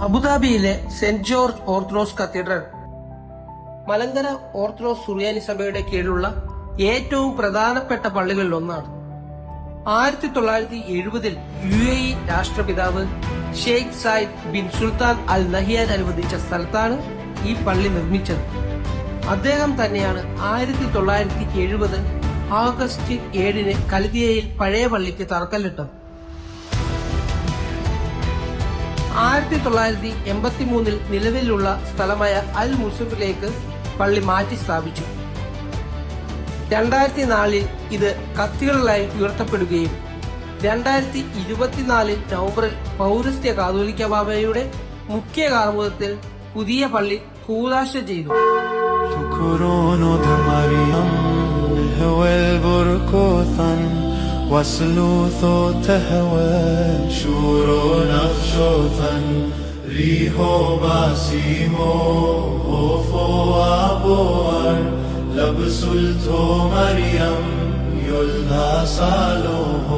അബുദാബിയിലെ saint George Orthodox cathedral Malankara Orthodox സുറിയാനി സഭയുടെ കീഴിലുള്ള ഏറ്റവും പ്രധാനപ്പെട്ട പള്ളികളിൽ ഒന്നാണ്. 1970-ൽ UAE രാഷ്ട്രപിതാവ് Sheikh Zayed bin Sultan Al Nahyan അനുവദിച്ച സ്ഥലത്താണ് ഈ പള്ളി നിർമ്മിച്ചത്. അദ്ദേഹം തന്നെയാണ് 1970 ആഗസ്റ്റ് 7 കൽദിയയിൽ പഴയ പള്ളിക്ക് തറക്കല്ലിട്ടത്. 1983 നിലവിലുള്ള സ്ഥലമായ അൽ മുസഫിലേക്ക് പള്ളി മാറ്റി സ്ഥാപിച്ചു. 2004 ഇത് കത്തീഡ്രലായി ഉയർത്തപ്പെടുകയും 2024 നവംബറിൽ പൗരസ്ത്യ കാതോലിക്ക ബാബയുടെ മുഖ്യ കാർമ്മികത്വത്തിൽ പുതിയ പള്ളി കൂദാശ ചെയ്തു. وسلوث تهوى شورو نفشوثا ريحو باسيمو هوفو أبوار لبسلتو مريم يلها صالوه